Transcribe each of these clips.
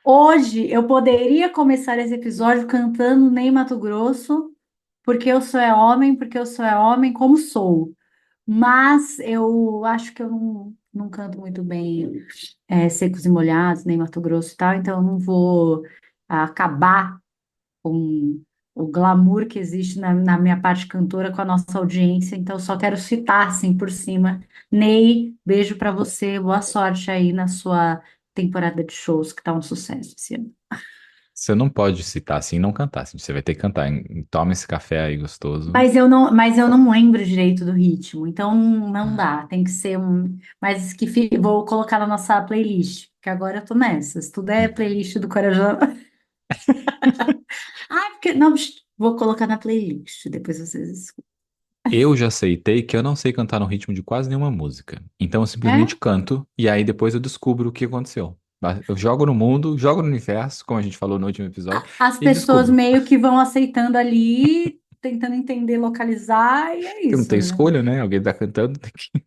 Hoje eu poderia começar esse episódio cantando Ney Matogrosso, porque eu sou é homem, porque eu sou é homem, como sou. Mas eu acho que eu não canto muito bem Secos e Molhados, nem Mato Grosso e tal, então eu não vou acabar com o glamour que existe na minha parte cantora com a nossa audiência, então eu só quero citar assim por cima. Ney, beijo pra você, boa sorte aí na sua temporada de shows, que tá um sucesso esse ano. Você não pode citar assim e não cantar, assim. Você vai ter que cantar. Toma esse café aí gostoso. Mas eu não lembro direito do ritmo, então não dá, tem que ser um, mas vou colocar na nossa playlist, porque agora eu tô nessa, se tudo é playlist do Corajão. Ah, porque não, vou colocar na playlist, depois vocês escutam. Eu já aceitei que eu não sei cantar no ritmo de quase nenhuma música. Então eu simplesmente É? canto e aí depois eu descubro o que aconteceu. Eu jogo no mundo, jogo no universo, como a gente falou no último episódio, As e pessoas descubro. meio que vão aceitando ali, tentando entender, localizar, e é Que não isso, tem né? escolha, né? Alguém tá cantando, tem que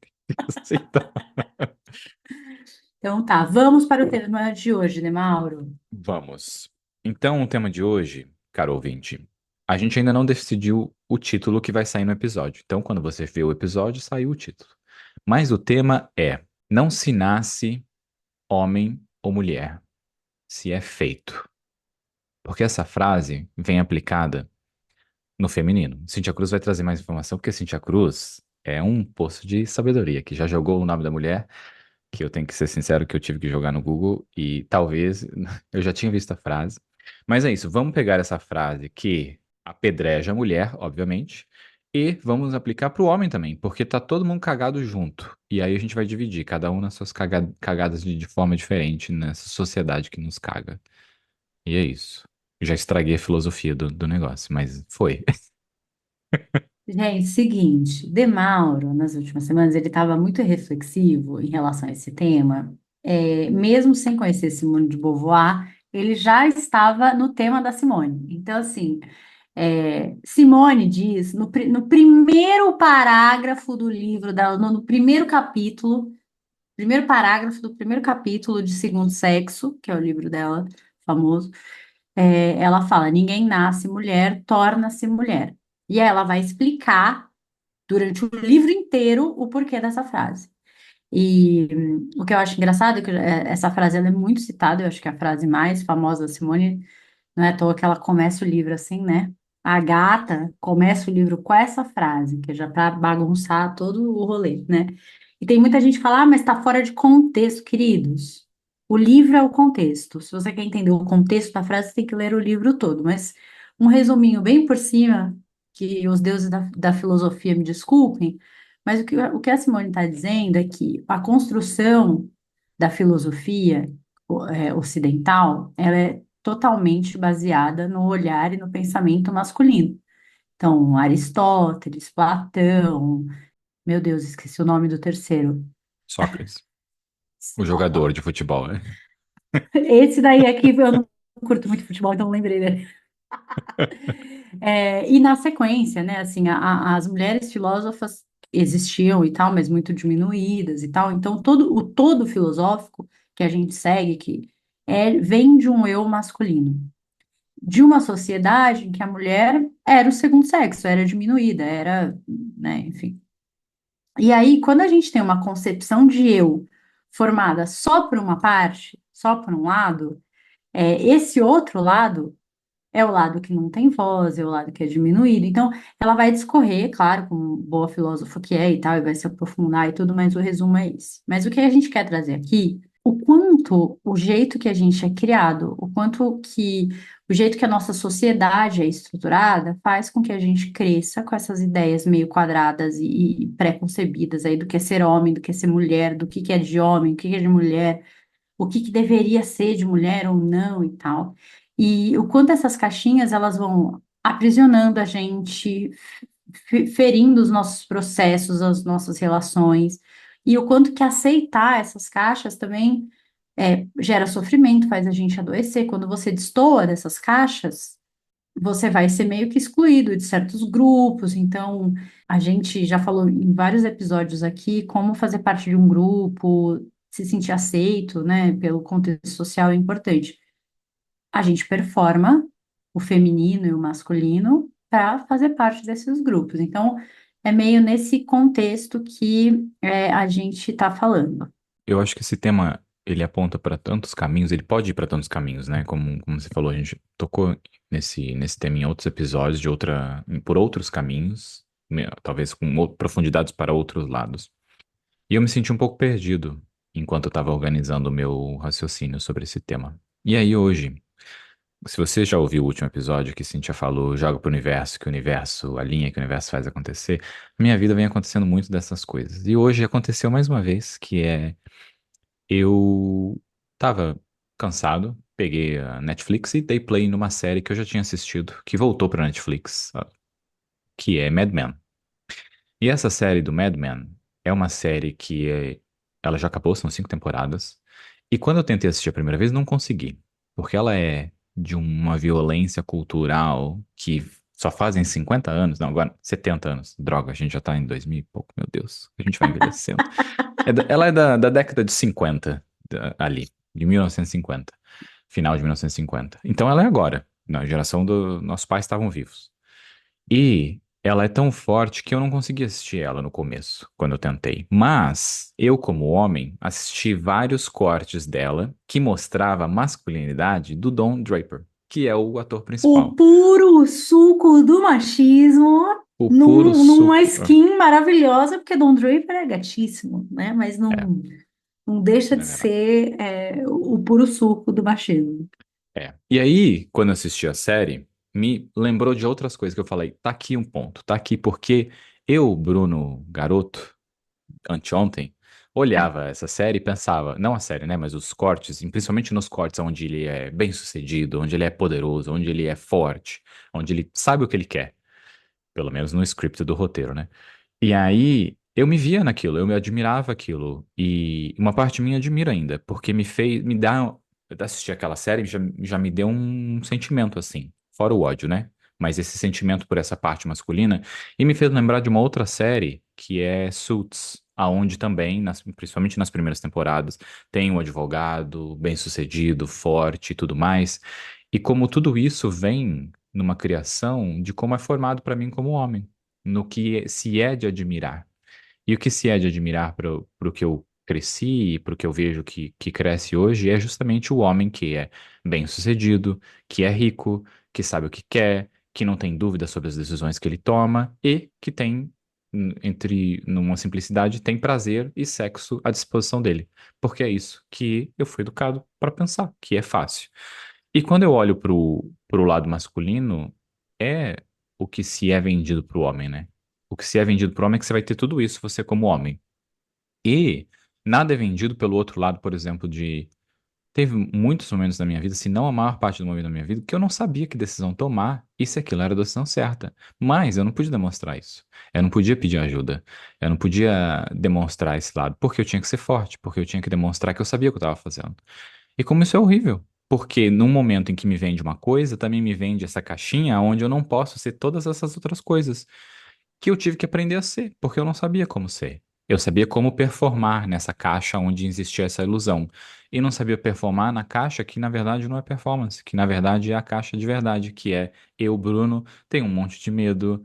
aceitar. Então tá, vamos para o tema de hoje, né, Mauro? Vamos. Então, o tema de hoje, caro ouvinte, a gente ainda não decidiu o título que vai sair no episódio. Então, quando você vê o episódio, saiu o título. Mas o tema é: não se nasce homem ou mulher, se é feito. Porque essa frase vem aplicada no feminino. Cintia Cruz vai trazer mais informação, porque Cintia Cruz é um poço de sabedoria, que já jogou o nome da mulher, que eu tenho que ser sincero que eu tive que jogar no Google, e talvez eu já tinha visto a frase. Mas é isso, vamos pegar essa frase que apedreja a mulher, obviamente, e vamos aplicar para o homem também, porque tá todo mundo cagado junto. E aí a gente vai dividir, cada um nas suas cagadas de forma diferente nessa sociedade que nos caga. E é isso. Já estraguei a filosofia do negócio, mas foi. Gente, seguinte, De Mauro, nas últimas semanas, ele estava muito reflexivo em relação a esse tema. Mesmo sem conhecer Simone de Beauvoir, ele já estava no tema da Simone. Então, assim, Simone diz, no primeiro parágrafo do livro dela, no primeiro capítulo, primeiro parágrafo do primeiro capítulo de Segundo Sexo, que é o livro dela, famoso, ela fala: ninguém nasce mulher, torna-se mulher. E aí ela vai explicar durante o livro inteiro o porquê dessa frase. E o que eu acho engraçado é que essa frase ela é muito citada, eu acho que é a frase mais famosa da Simone, não é à toa que ela começa o livro assim, né? A gata começa o livro com essa frase, que é já para bagunçar todo o rolê, né? E tem muita gente que fala, ah, mas está fora de contexto, queridos. O livro é o contexto. Se você quer entender o contexto da frase, você tem que ler o livro todo. Mas um resuminho bem por cima, que os deuses da filosofia me desculpem, mas o que a Simone está dizendo é que a construção da filosofia ocidental, ela é totalmente baseada no olhar e no pensamento masculino. Então, Aristóteles, Platão, meu Deus, esqueci o nome do terceiro. Sócrates, o jogador de futebol, né? Esse daí aqui eu não curto muito futebol, então não lembrei dele. E na sequência, né, assim, as mulheres filósofas existiam e tal, mas muito diminuídas e tal. Então, o todo filosófico que a gente segue, vem de um eu masculino, de uma sociedade em que a mulher era o segundo sexo, era diminuída, era, né, enfim. E aí, quando a gente tem uma concepção de eu formada só por uma parte, só por um lado, esse outro lado é o lado que não tem voz, é o lado que é diminuído. Então, ela vai discorrer, claro, como boa filósofa que é e tal, e vai se aprofundar e tudo, mas o resumo é esse. Mas o que a gente quer trazer aqui, o quanto o jeito que a gente é criado, o jeito que a nossa sociedade é estruturada, faz com que a gente cresça com essas ideias meio quadradas e pré-concebidas aí do que é ser homem, do que é ser mulher, do que é de homem, o que é de mulher, o que deveria ser de mulher ou não e tal. E o quanto essas caixinhas elas vão aprisionando a gente, ferindo os nossos processos, as nossas relações, e o quanto que aceitar essas caixas também gera sofrimento, faz a gente adoecer. Quando você destoa dessas caixas, você vai ser meio que excluído de certos grupos. Então, a gente já falou em vários episódios aqui como fazer parte de um grupo, se sentir aceito, né, pelo contexto social é importante. a gente performa o feminino e o masculino para fazer parte desses grupos. Então, é meio nesse contexto que a gente está falando. Eu acho que esse tema, ele aponta para tantos caminhos, ele pode ir para tantos caminhos, né? Como você falou, a gente tocou nesse tema em outros episódios, por outros caminhos, talvez com profundidades para outros lados. E eu me senti um pouco perdido enquanto eu estava organizando o meu raciocínio sobre esse tema. E aí hoje, se você já ouviu o último episódio que Cynthia falou, joga pro universo, que o universo alinha, que o universo faz acontecer, minha vida vem acontecendo muito dessas coisas. E hoje aconteceu mais uma vez, que é eu tava cansado, peguei a Netflix e dei play numa série que eu já tinha assistido, que voltou pra Netflix, que é Mad Men. E essa série do Mad Men é uma série ela já acabou, são 5 temporadas. E quando eu tentei assistir a primeira vez, não consegui. Porque ela é de uma violência cultural que só fazem 50 anos, não, agora 70 anos. Droga, a gente já tá em 2000 e pouco, meu Deus, a gente vai envelhecendo. Ela é da década de 50, ali, de 1950, final de 1950. Então ela é agora, na geração do nossos pais estavam vivos. E ela é tão forte que eu não consegui assistir ela no começo, quando eu tentei. Mas eu, como homem, assisti vários cortes dela que mostrava a masculinidade do Don Draper, que é o ator O principal. puro suco do machismo O puro numa suco. skin maravilhosa, porque Don Draper é gatíssimo, né? Mas É, não deixa não de é verdade. ser o puro suco do machismo. É. E aí, quando eu assisti a série, me lembrou de outras coisas que eu falei. Tá aqui um ponto, tá aqui porque eu, Bruno Garoto, anteontem, olhava essa série e pensava, não a série, né, mas os cortes, e principalmente nos cortes onde ele é bem-sucedido, onde ele é poderoso, onde ele é forte, onde ele sabe o que ele quer, pelo menos no script do roteiro, né? E aí eu me via naquilo, eu me admirava aquilo. E uma parte minha admira ainda, porque me dá, assistir aquela série já me deu um sentimento assim, fora o ódio, né? Mas esse sentimento por essa parte masculina, e me fez lembrar de uma outra série que é Suits, aonde também, principalmente nas primeiras temporadas, tem um advogado bem-sucedido, forte e tudo mais. E como tudo isso vem numa criação de como é formado para mim como homem no que se é de admirar. E o que se é de admirar para o que eu cresci e para o que eu vejo que cresce hoje é justamente o homem que é bem-sucedido, que é rico, que sabe o que quer, que não tem dúvida sobre as decisões que ele toma e que tem, numa simplicidade, tem prazer e sexo à disposição dele. Porque é isso que eu fui educado para pensar, que é fácil. E quando eu olho pro lado masculino, é o que se é vendido pro homem, né? O que se é vendido pro homem é que você vai ter tudo isso, você como homem. E nada é vendido pelo outro lado, por exemplo, de. Teve muitos momentos da minha vida, se não a maior parte do momento da minha vida, que eu não sabia que decisão tomar e se aquilo era a decisão certa. Mas eu não podia demonstrar isso. Eu não podia pedir ajuda. Eu não podia demonstrar esse lado, porque eu tinha que ser forte, porque eu tinha que demonstrar que eu sabia o que eu estava fazendo. E como isso é horrível. Porque num momento em que me vende uma coisa, também me vende essa caixinha onde eu não posso ser todas essas outras coisas que eu tive que aprender a ser, porque eu não sabia como ser. Eu sabia como performar nessa caixa onde existia essa ilusão. E não sabia performar na caixa que na verdade não é performance, que na verdade é a caixa de verdade, que é eu, Bruno, tenho um monte de medo,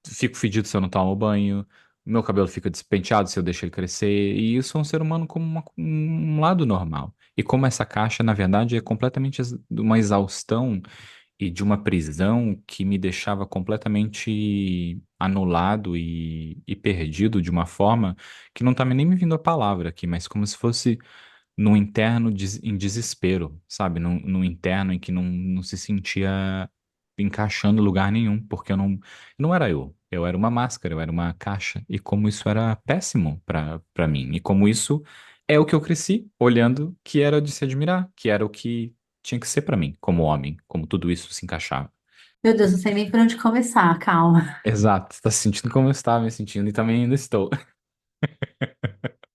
fico fedido se eu não tomo banho, meu cabelo fica despenteado se eu deixo ele crescer, e isso é um ser humano como um lado normal. E como essa caixa, na verdade, é completamente uma exaustão e de uma prisão que me deixava completamente anulado e perdido de uma forma que não tá nem me vindo a palavra aqui, mas como se fosse no interno em desespero, sabe? No interno em que não se sentia encaixando em lugar nenhum, porque eu não era eu. Eu era uma máscara, eu era uma caixa. E como isso era péssimo para mim. E como isso é o que eu cresci olhando que era de se admirar, que era o que tinha que ser para mim, como homem, como tudo isso se encaixava. Meu Deus, não sei nem por onde começar, calma. Exato, você tá se sentindo como eu estava me sentindo e também ainda estou.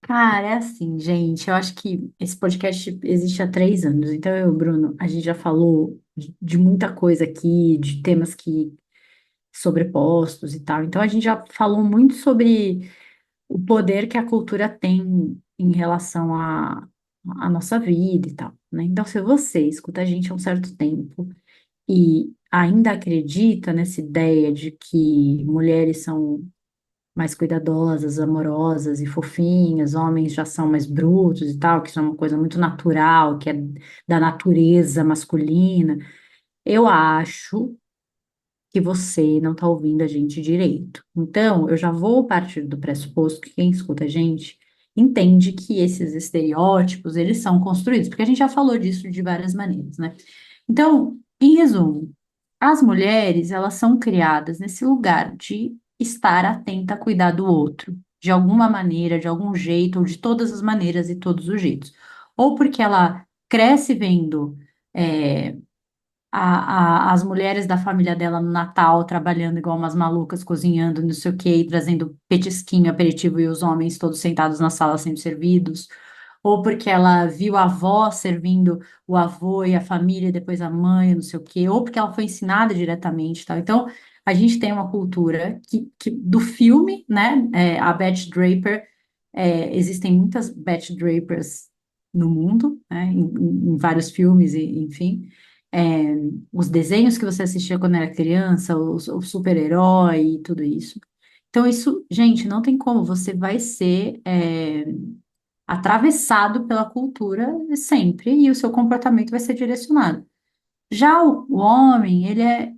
Cara, é assim, gente. Eu acho que esse podcast existe há 3 anos. Então, eu e o Bruno, a gente já falou de muita coisa aqui, de temas que sobrepostos e tal. Então, a gente já falou muito sobre o poder que a cultura tem em relação a nossa vida e tal, né? Então, se você escuta a gente há um certo tempo e ainda acredita nessa ideia de que mulheres são mais cuidadosas, amorosas e fofinhas, homens já são mais brutos e tal, que isso é uma coisa muito natural, que é da natureza masculina, eu acho que você não está ouvindo a gente direito. Então, eu já vou partir do pressuposto que quem escuta a gente entende que esses estereótipos, eles são construídos, porque a gente já falou disso de várias maneiras, né? Então, em resumo, as mulheres, elas são criadas nesse lugar de estar atenta a cuidar do outro, de alguma maneira, de algum jeito, ou de todas as maneiras e todos os jeitos. Ou porque ela cresce vendo é, as mulheres da família dela no Natal trabalhando igual umas malucas, cozinhando, não sei o quê, e trazendo petisquinho, aperitivo e os homens todos sentados na sala sendo servidos, ou porque ela viu a avó servindo o avô e a família, e depois a mãe, não sei o quê, ou porque ela foi ensinada diretamente, tal. Então, a gente tem uma cultura que do filme, né, a Beth Draper, existem muitas Beth Drapers no mundo, né, em vários filmes, e, enfim, é, os desenhos que você assistia quando era criança, o super-herói e tudo isso. Então, isso, gente, não tem como, você vai ser atravessado pela cultura sempre e o seu comportamento vai ser direcionado. Já o homem, ele é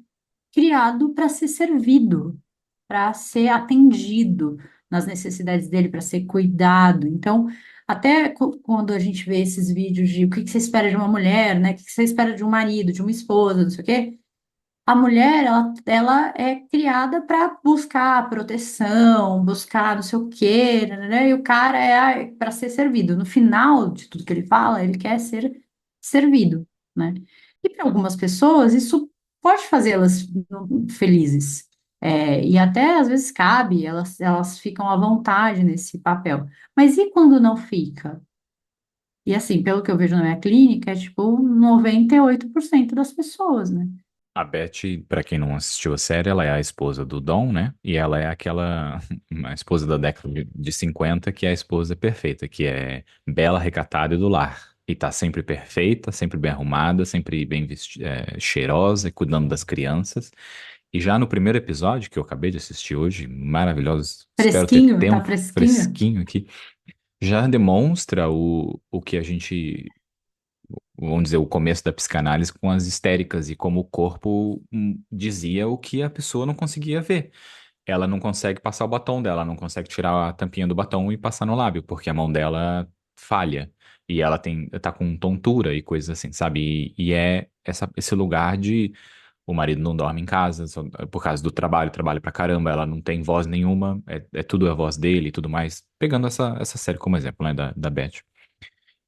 criado para ser servido, para ser atendido nas necessidades dele, para ser cuidado. Então, até quando a gente vê esses vídeos de o que que você espera de uma mulher, né? O que que você espera de um marido, de uma esposa, não sei o quê. A mulher, ela é criada para buscar proteção, buscar não sei o quê, né? E o cara é para ser servido. No final de tudo que ele fala, ele quer ser servido, né? E para algumas pessoas, isso pode fazê-las felizes. E até às vezes cabe, elas ficam à vontade nesse papel. Mas e quando não fica? E assim, pelo que eu vejo na minha clínica, é tipo 98% das pessoas, né? A Beth, pra quem não assistiu a série, ela é a esposa do Dom, né? E ela é aquela a esposa da década de 50, que é a esposa perfeita, que é bela, recatada e do lar. E tá sempre perfeita, sempre bem arrumada, sempre bem vestida, cheirosa e cuidando das crianças. E já no primeiro episódio, que eu acabei de assistir hoje, maravilhoso, espero ter Fresquinho, tá tempo fresquinho? fresquinho aqui, já demonstra o que a gente, vamos dizer, o começo da psicanálise com as histéricas e como o corpo dizia o que a pessoa não conseguia ver. Ela não consegue passar o batom dela, não consegue tirar a tampinha do batom e passar no lábio, porque a mão dela falha. E ela tá com tontura e coisas assim, sabe? E é esse lugar de o marido não dorme em casa por causa do trabalho, trabalha pra caramba, ela não tem voz nenhuma, é tudo a voz dele e tudo mais. Pegando essa série como exemplo, né, da Beth.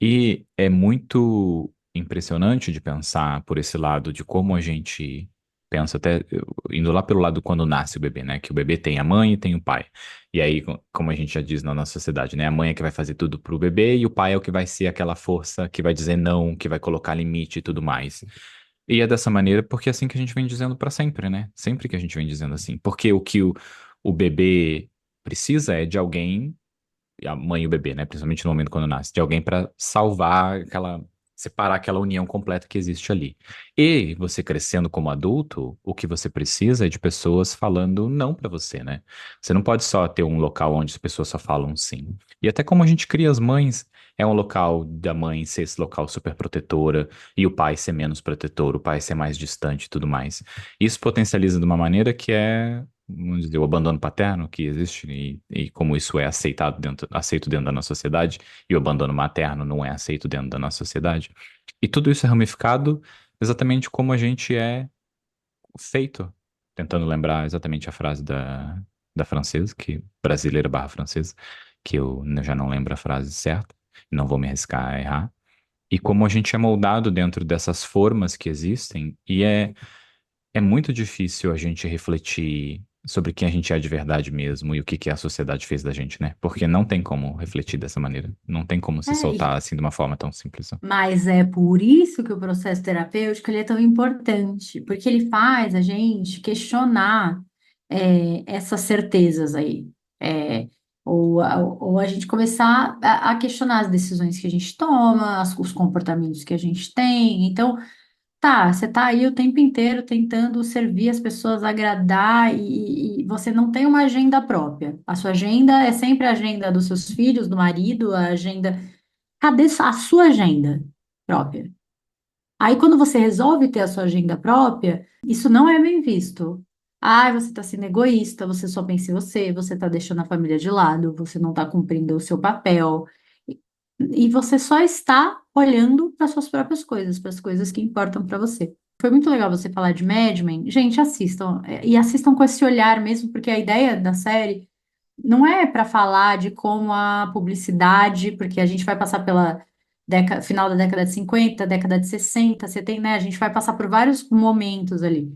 E é muito impressionante de pensar por esse lado de como a gente pensa, até indo lá pelo lado quando nasce o bebê, né? Que o bebê tem a mãe e tem o pai. E aí, como a gente já diz na nossa sociedade, né? A mãe é que vai fazer tudo pro bebê e o pai é o que vai ser aquela força que vai dizer não, que vai colocar limite e tudo mais. E é dessa maneira porque é assim que a gente vem dizendo pra sempre, né? Sempre que a gente vem dizendo assim. Porque o que o bebê precisa é de alguém a mãe e o bebê, né? Principalmente no momento quando nasce, de alguém para salvar separar aquela união completa que existe ali. E você crescendo como adulto, o que você precisa é de pessoas falando não para você, né? Você não pode só ter um local onde as pessoas só falam sim. E até como a gente cria as mães, é um local da mãe ser esse local super protetora e o pai ser menos protetor, o pai ser mais distante e tudo mais. Isso potencializa de uma maneira que é, vamos dizer, o abandono paterno que existe e como isso é aceito dentro da nossa sociedade e o abandono materno não é aceito dentro da nossa sociedade. E tudo isso é ramificado exatamente como a gente é feito. Tentando lembrar exatamente a frase da francesa, que brasileira barra francesa, que eu já não lembro a frase certa, não vou me arriscar a errar. E como a gente é moldado dentro dessas formas que existem, e é muito difícil a gente refletir sobre quem a gente é de verdade mesmo e o que que a sociedade fez da gente, né? Porque não tem como refletir dessa maneira. Não tem como se É, soltar assim de uma forma tão simples. mas é por isso que o processo terapêutico ele é tão importante, porque ele faz a gente questionar essas certezas aí. É, Ou a gente começar a questionar as decisões que a gente toma, os comportamentos que a gente tem. Então, tá, você tá aí o tempo inteiro tentando servir as pessoas, agradar, e você não tem uma agenda própria. A sua agenda é sempre a agenda dos seus filhos, do marido, a agenda. Cadê a sua agenda própria? Aí, quando você resolve ter a sua agenda própria, isso não é bem visto. Ah, você está sendo egoísta, você só pensa em você, você está deixando a família de lado, você não está cumprindo o seu papel. E você só está olhando para suas próprias coisas, para as coisas que importam para você. Foi muito legal você falar de Mad Men. Gente, assistam. E assistam com esse olhar mesmo, porque a ideia da série não é para falar de como a publicidade, porque a gente vai passar pela final da década de 50, década de 60, você tem, né? A gente vai passar por vários momentos ali.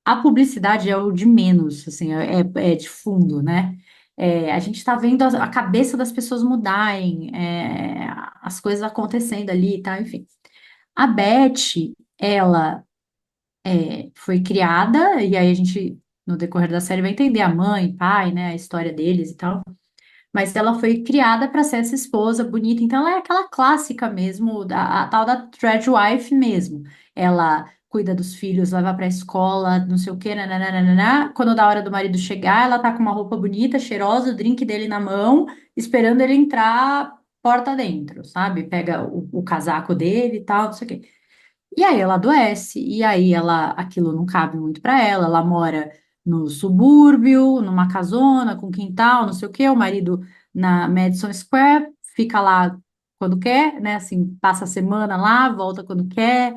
A publicidade é o de menos, assim, é de fundo, né? A gente está vendo a cabeça das pessoas mudarem, as coisas acontecendo ali e tal, enfim. A Beth, ela foi criada, e aí a gente, no decorrer da série, vai entender a mãe, pai, né, a história deles e tal. Mas ela foi criada para ser essa esposa bonita, então ela é aquela clássica mesmo, a tal da Wife mesmo. Ela cuida dos filhos, leva para a escola, não sei o quê, nananana. Quando dá a hora do marido chegar, ela tá com uma roupa bonita, cheirosa, o drink dele na mão, esperando ele entrar porta dentro, sabe? Pega o casaco dele e tal, não sei o quê. E aí ela adoece, e aí aquilo não cabe muito para ela, ela mora no subúrbio, numa casona, com quintal, não sei o quê, o marido na Madison Square, fica lá quando quer, né, assim, passa a semana lá, volta quando quer,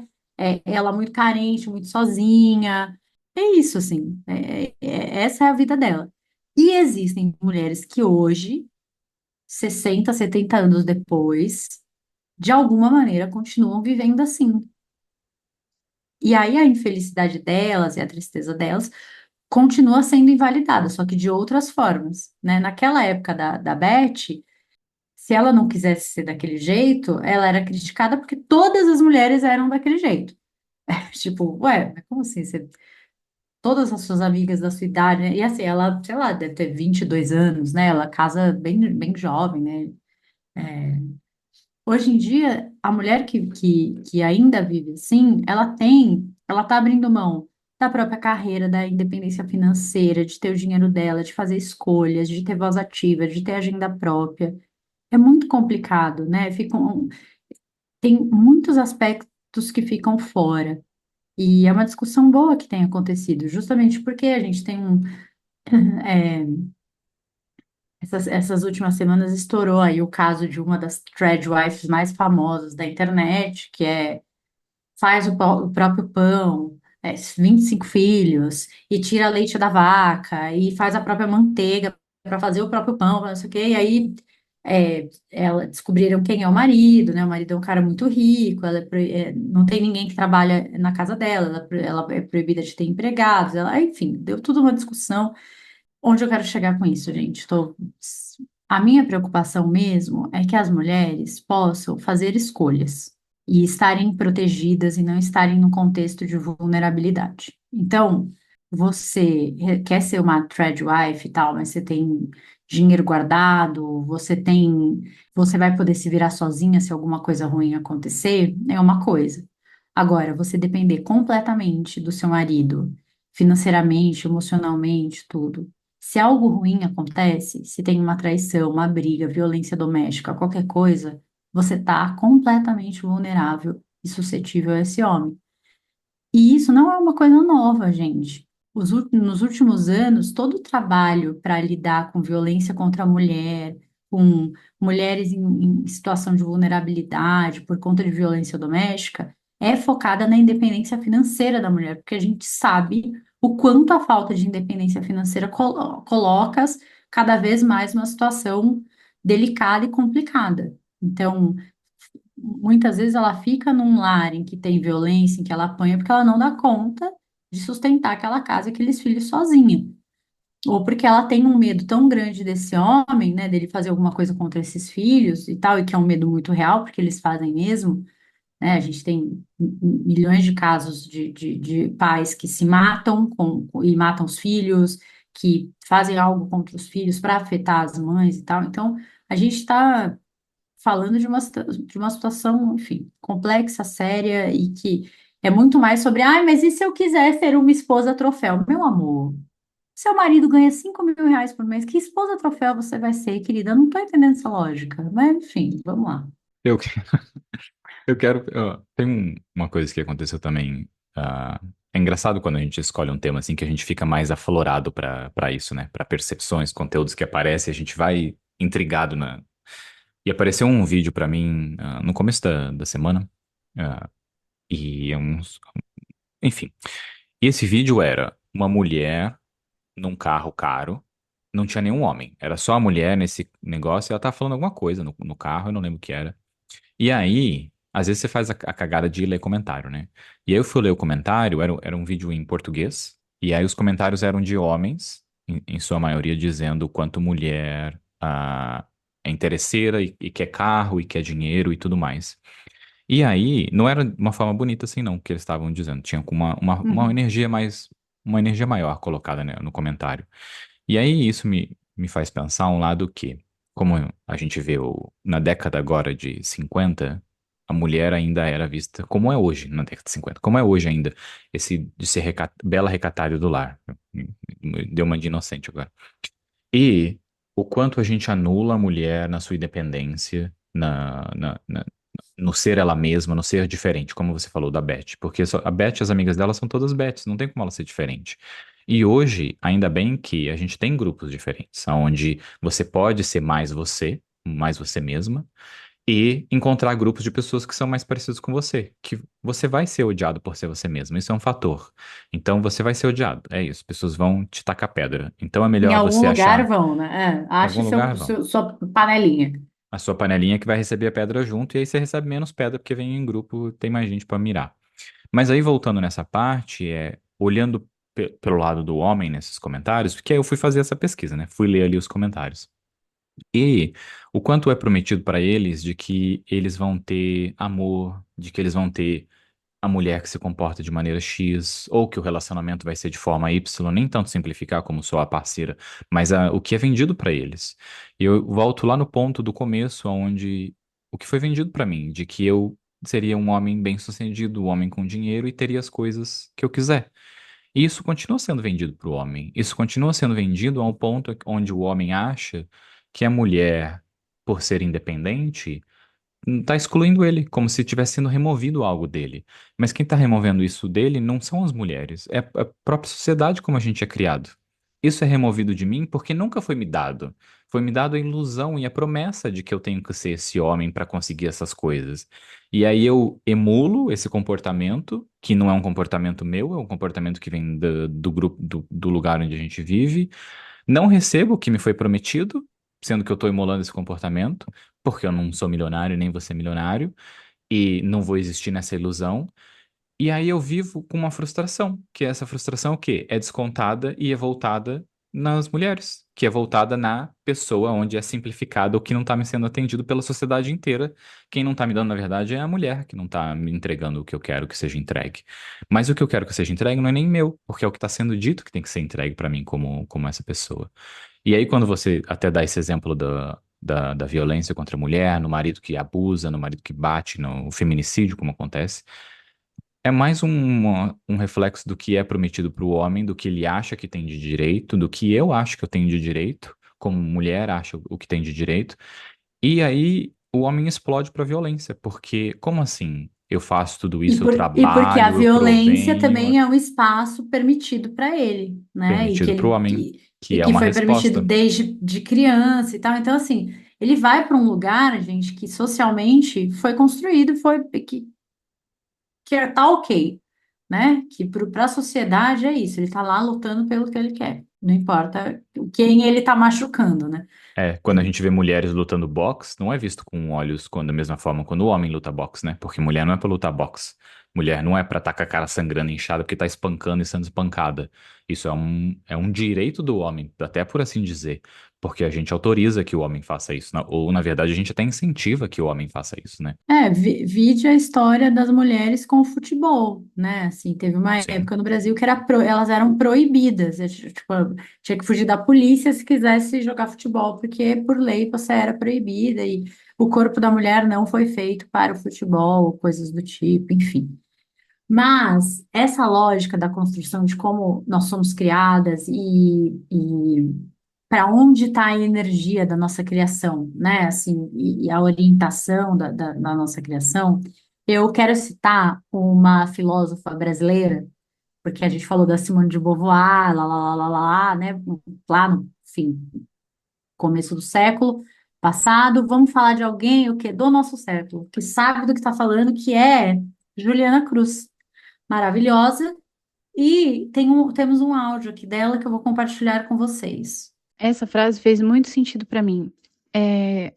ela muito carente, muito sozinha, é isso, assim, essa é a vida dela. E existem mulheres que hoje, 60, 70 anos depois, de alguma maneira continuam vivendo assim. E aí a infelicidade delas e a tristeza delas continua sendo invalidada, só que de outras formas, né? Naquela época da Beth, se ela não quisesse ser daquele jeito, ela era criticada porque todas as mulheres eram daquele jeito. Tipo, ué, mas como assim? Todas as suas amigas da sua idade, né? E assim, ela, sei lá, deve ter 22 anos, né? Ela casa bem jovem, né? Hoje em dia, a mulher que ainda vive assim, ela tá abrindo mão da própria carreira, da independência financeira, de ter o dinheiro dela, de fazer escolhas, de ter voz ativa, de ter agenda própria. É muito complicado, né? Tem muitos aspectos que ficam fora. E é uma discussão boa que tem acontecido, justamente porque a gente tem é, essas últimas semanas estourou aí o caso de uma das wives mais famosas da internet, que faz o próprio pão, 25 filhos, e tira leite da vaca, e faz a própria manteiga para fazer o próprio pão, não sei o quê, e aí ela descobriram quem é o marido, né? O marido é um cara muito rico, não tem ninguém que trabalha na casa dela, ela é proibida de ter empregados, enfim, deu tudo uma discussão. Onde eu quero chegar com isso, gente? A minha preocupação mesmo é que as mulheres possam fazer escolhas e estarem protegidas e não estarem num contexto de vulnerabilidade. Então, você quer ser uma wife e tal, mas você tem dinheiro guardado, você vai poder se virar sozinha se alguma coisa ruim acontecer, é uma coisa. Agora, você depender completamente do seu marido, financeiramente, emocionalmente, tudo. Se algo ruim acontece, se tem uma traição, uma briga, violência doméstica, qualquer coisa, você está completamente vulnerável e suscetível a esse homem. E isso não é uma coisa nova, gente. Nos últimos anos, todo o trabalho para lidar com violência contra a mulher, com mulheres em situação de vulnerabilidade por conta de violência doméstica, é focada na independência financeira da mulher, porque a gente sabe o quanto a falta de independência financeira coloca-as cada vez mais numa situação delicada e complicada. Então, muitas vezes ela fica num lar em que tem violência, em que ela apanha, porque ela não dá conta de sustentar aquela casa e aqueles filhos sozinha. Ou porque ela tem um medo tão grande desse homem, né, dele fazer alguma coisa contra esses filhos e tal, e que é um medo muito real, porque eles fazem mesmo, né? A gente tem milhões de casos de pais que se matam e matam os filhos, que fazem algo contra os filhos para afetar as mães e tal. Então, a gente está falando de uma situação, enfim, complexa, séria e que é muito mais sobre, ai, mas e se eu quiser ser uma esposa troféu? Meu amor, seu marido ganha R$ 5.000 por mês, que esposa troféu você vai ser, querida? Eu não tô entendendo essa lógica, mas enfim, vamos lá. Eu, eu quero. Tem uma coisa que aconteceu também. É engraçado quando a gente escolhe um tema assim que a gente fica mais aflorado para isso, né? Para percepções, conteúdos que aparecem, a gente vai intrigado na. E apareceu um vídeo pra mim no começo da semana. ah, e é uns. Enfim. E esse vídeo era uma mulher num carro caro. Não tinha nenhum homem. Era só a mulher nesse negócio e ela tava falando alguma coisa no carro, eu não lembro o que era. E aí, às vezes você faz a cagada de ler comentário, né? E aí eu fui ler o comentário, era um vídeo em português, e aí os comentários eram de homens, em sua maioria dizendo o quanto mulher é interesseira e quer carro e quer dinheiro e tudo mais. E aí, não era de uma forma bonita assim, não, que eles estavam dizendo. Tinha com uma Uhum, energia mais, uma energia maior colocada, né, no comentário. E aí isso me faz pensar um lado que, como a gente vê na década agora de 50, a mulher ainda era vista como é hoje, na década de 50, como é hoje ainda, esse de ser bela recatário do lar. Deu uma de inocente agora. E o quanto a gente anula a mulher na sua independência, no ser ela mesma, no ser diferente, como você falou da Beth. Porque a Beth, as amigas dela são todas Beths, não tem como ela ser diferente. E hoje, ainda bem que a gente tem grupos diferentes, onde você pode ser mais você mesma, e encontrar grupos de pessoas que são mais parecidos com você, que você vai ser odiado por ser você mesmo, isso é um fator. Então você vai ser odiado, é isso, pessoas vão te tacar pedra. Então é em melhor algum você lugar achar, vão, né? É, em algum ache lugar vão, sua panelinha. a sua panelinha que vai receber a pedra junto, e aí você recebe menos pedra porque vem em grupo, tem mais gente para mirar. Mas aí voltando nessa parte, olhando pelo lado do homem nesses comentários, porque aí eu fui fazer essa pesquisa, né? Fui ler ali os comentários. E o quanto é prometido para eles de que eles vão ter amor, de que eles vão ter a mulher que se comporta de maneira X, ou que o relacionamento vai ser de forma Y, nem tanto simplificar como só a parceira, mas o que é vendido para eles. E eu volto lá no ponto do começo, onde o que foi vendido para mim, de que eu seria um homem bem-sucedido, um homem com dinheiro e teria as coisas que eu quiser. E isso continua sendo vendido para o homem. Isso continua sendo vendido ao ponto onde o homem acha que a mulher, por ser independente, tá excluindo ele, como se tivesse sendo removido algo dele. Mas quem tá removendo isso dele não são as mulheres, é a própria sociedade como a gente é criado. Isso é removido de mim porque nunca foi me dado. Foi me dado a ilusão e a promessa de que eu tenho que ser esse homem para conseguir essas coisas. E aí eu emulo esse comportamento, que não é um comportamento meu, é um comportamento que vem do grupo, do lugar onde a gente vive. Não recebo o que me foi prometido, sendo que eu estou emulando esse comportamento, porque eu não sou milionário, nem vou ser milionário, e não vou existir nessa ilusão. E aí eu vivo com uma frustração, que essa frustração é o quê? É descontada e é voltada nas mulheres, que é voltada na pessoa onde é simplificado o que não está me sendo atendido pela sociedade inteira. Quem não está me dando, na verdade, é a mulher que não está me entregando o que eu quero que seja entregue. Mas o que eu quero que seja entregue não é nem meu, porque é o que está sendo dito que tem que ser entregue para mim como essa pessoa. E aí, quando você até dá esse exemplo da violência contra a mulher, no marido que abusa, no marido que bate, no feminicídio, como acontece, é mais um reflexo do que é prometido para o homem, do que ele acha que tem de direito, do que eu acho que eu tenho de direito, como mulher acha o que tem de direito. E aí o homem explode para violência, porque como assim? Eu faço tudo isso, eu E porque a trabalho, eu violência provenho, também é um espaço permitido para ele, né? permitido para o homem, E que é que uma foi permitido resposta. desde de criança e tal. Então, assim, ele vai para um lugar, gente, que socialmente foi construído, que tá ok, né? Que para a sociedade é isso, ele tá lá lutando pelo que ele quer. Não importa quem ele tá machucando, né? Quando a gente vê mulheres lutando boxe, não é visto com olhos da mesma forma quando o homem luta boxe, né? Porque mulher não é pra lutar boxe. Mulher não é pra estar com a cara sangrando, inchada, porque tá espancando e sendo espancada. Isso é um direito do homem, até por assim dizer. Porque a gente autoriza que o homem faça isso. Ou, na verdade, a gente até incentiva que o homem faça isso, né? Vide a história das mulheres com o futebol, né? Assim, teve uma Sim. época no Brasil que elas eram proibidas. Tipo, tinha que fugir da polícia se quisesse jogar futebol, porque por lei você era proibida e o corpo da mulher não foi feito para o futebol, coisas do tipo, enfim. Mas essa lógica da construção de como nós somos criadas e para onde está a energia da nossa criação, né? Assim, e a orientação da nossa criação, eu quero citar uma filósofa brasileira, porque a gente falou da Simone de Beauvoir, lá, né? Lá no, enfim, começo do século passado. Vamos falar de alguém, o quê? Do nosso século, que sabe do que está falando, que é Juliana Cruz, maravilhosa. E temos um áudio aqui dela que eu vou compartilhar com vocês. Essa frase fez muito sentido para mim.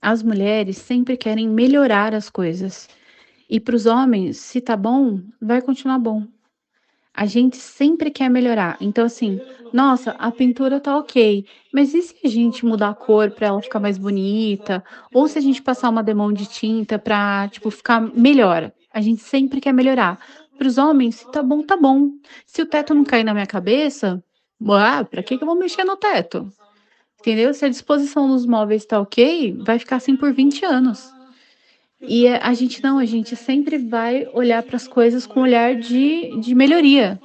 As mulheres sempre querem melhorar as coisas. E para os homens, se tá bom, vai continuar bom. A gente sempre quer melhorar. Então, assim, nossa, a pintura tá ok, mas e se a gente mudar a cor para ela ficar mais bonita? Ou se a gente passar uma demão de tinta para, tipo, ficar melhor? A gente sempre quer melhorar. Para os homens, se tá bom, tá bom. Se o teto não cair na minha cabeça, para que que eu vou mexer no teto? Entendeu? Se a disposição dos móveis tá ok, vai ficar assim por 20 anos. E a gente não, a gente sempre vai olhar para as coisas com olhar de melhoria.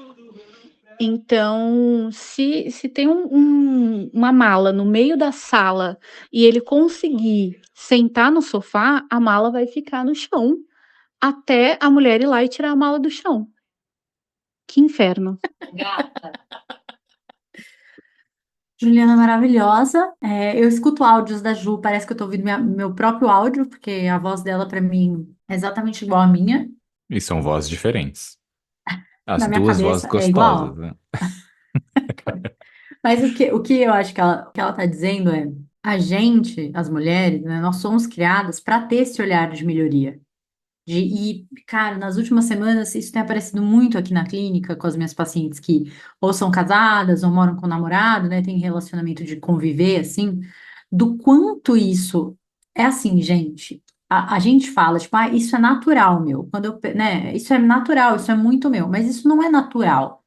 Então, se tem uma mala no meio da sala e ele conseguir sentar no sofá, a mala vai ficar no chão até a mulher ir lá e tirar a mala do chão. Que inferno. Juliana maravilhosa. Eu escuto áudios da Ju, parece que eu estou ouvindo meu próprio áudio, porque a voz dela, para mim, é exatamente igual à minha. E são vozes diferentes. As Na minha duas vozes cabeça é gostosas, igual. né? Mas o que eu acho que ela está dizendo é: a gente, as mulheres, né, nós somos criadas para ter esse olhar de melhoria. Cara, nas últimas semanas isso tem aparecido muito aqui na clínica com as minhas pacientes que ou são casadas ou moram com o namorado, né? Tem relacionamento de conviver, assim, do quanto isso é assim, gente. A gente fala, tipo, isso é natural, meu. Né? Isso é natural, isso é muito meu, mas isso não é natural.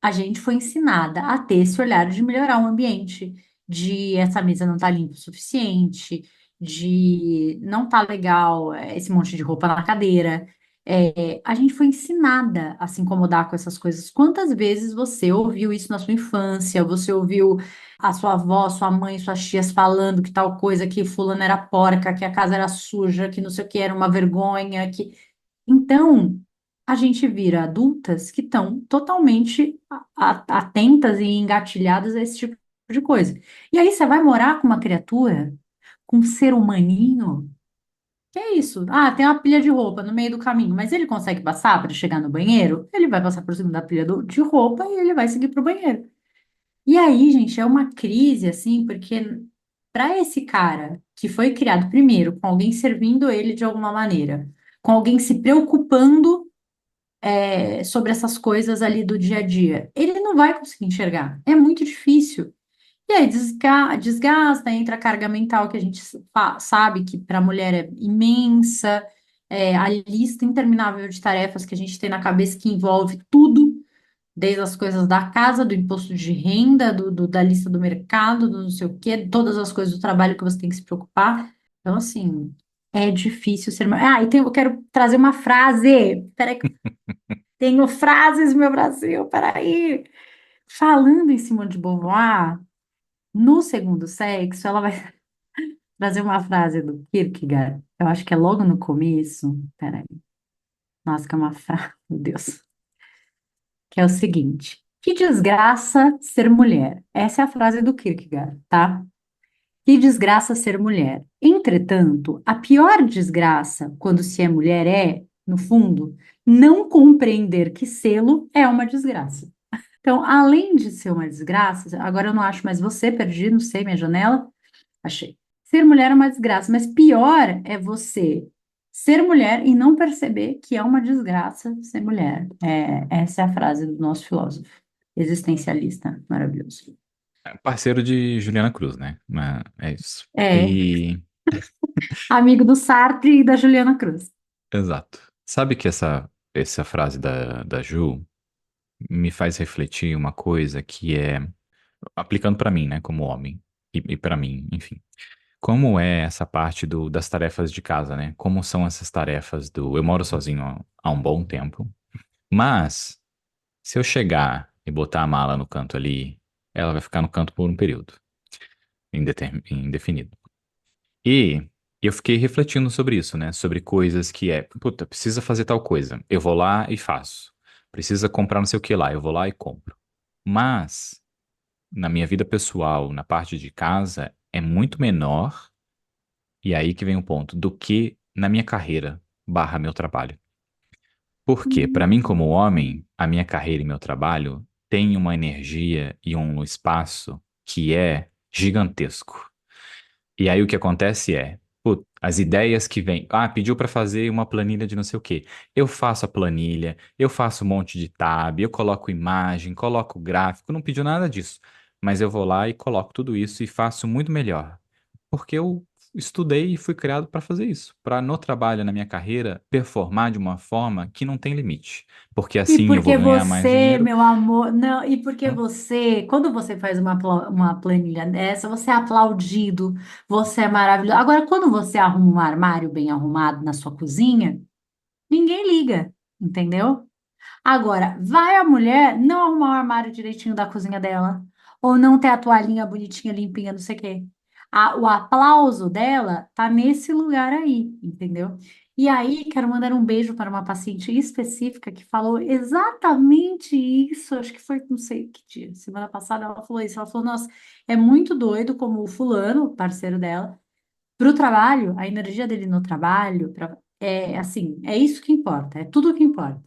A gente foi ensinada a ter esse olhar de melhorar o ambiente, de essa mesa não tá limpa o suficiente, de não tá legal esse monte de roupa na cadeira. A gente foi ensinada a se incomodar com essas coisas. Quantas vezes você ouviu isso na sua infância? Você ouviu a sua avó, sua mãe, suas tias falando que tal coisa, que fulano era porca, que a casa era suja, que não sei o que era uma vergonha, que então, a gente vira adultas que estão totalmente atentas e engatilhadas a esse tipo de coisa. E aí você vai morar com uma criatura, com um ser humaninho, que é isso? Ah, tem uma pilha de roupa no meio do caminho, mas ele consegue passar para chegar no banheiro? Ele vai passar por cima da pilha de roupa e ele vai seguir para o banheiro. E aí, gente, é uma crise, assim, porque para esse cara que foi criado primeiro com alguém servindo ele de alguma maneira, com alguém se preocupando sobre essas coisas ali do dia a dia. Ele não vai conseguir enxergar. É muito difícil. E aí desgasta, entra a carga mental que a gente sabe que para a mulher é imensa, a lista interminável de tarefas que a gente tem na cabeça que envolve tudo, desde as coisas da casa, do imposto de renda, da lista do mercado, do não sei o quê, todas as coisas do trabalho que você tem que se preocupar. Então, assim, é difícil ser. Eu quero trazer uma frase. Peraí, tenho frases, meu Brasil, peraí. Falando em Simone de Beauvoir, no segundo sexo, ela vai trazer uma frase do Kierkegaard. Eu acho que é logo no começo. Peraí. Nossa, que é uma frase, meu Deus. Que é o seguinte: que desgraça ser mulher. Essa é a frase do Kierkegaard, tá? Que desgraça ser mulher. Entretanto, a pior desgraça quando se é mulher no fundo, não compreender que sê-lo é uma desgraça. Então, além de ser uma desgraça, agora eu não acho mais você, perdi, não sei, minha janela, achei. Ser mulher é uma desgraça, mas pior é você ser mulher e não perceber que é uma desgraça ser mulher. Essa é a frase do nosso filósofo existencialista maravilhoso. Parceiro de Juliana Cruz, né? Mas é isso. É, E, amigo do Sartre e da Juliana Cruz. exato. Sabe que essa frase da Ju me faz refletir uma coisa que é, aplicando pra mim, né, como homem, e para mim, enfim. Como é essa parte das tarefas de casa, né? Como são essas tarefas do. Eu moro sozinho há um bom tempo, mas se eu chegar e botar a mala no canto ali, ela vai ficar no canto por um período indefinido. E eu fiquei refletindo sobre isso, né? Sobre coisas que puta, precisa fazer tal coisa. Eu vou lá e faço. Precisa comprar não sei o que lá, eu vou lá e compro. Mas, na minha vida pessoal, na parte de casa, é muito menor, e aí que vem o ponto, do que na minha carreira barra meu trabalho. Porque, para mim, como homem, a minha carreira e meu trabalho têm uma energia e um espaço que é gigantesco. E aí o que acontece é, pô, as ideias que vêm, pediu para fazer uma planilha de não sei o quê. Eu faço a planilha, eu faço um monte de tab, eu coloco imagem, coloco gráfico, não pediu nada disso. Mas eu vou lá e coloco tudo isso e faço muito melhor. Porque eu estudei e fui criado para fazer isso, para no trabalho, na minha carreira, performar de uma forma que não tem limite. Porque E assim eu vou porque ganhar mais você, dinheiro, meu amor, não, e porque né? você, quando você faz uma planilha dessa, você é aplaudido, você é maravilhoso. Agora, quando você arruma um armário bem arrumado na sua cozinha, ninguém liga, entendeu? Agora, vai a mulher não arrumar o armário direitinho da cozinha dela, ou não ter a toalhinha bonitinha, limpinha, não sei o quê. O aplauso dela tá nesse lugar aí, entendeu? E aí, quero mandar um beijo para uma paciente específica que falou exatamente isso. Acho que foi, não sei que dia, semana passada ela falou isso. Ela falou: Nossa, é muito doido como o fulano, o parceiro dela, para o trabalho, a energia dele no trabalho, é assim, é isso que importa, é tudo que importa.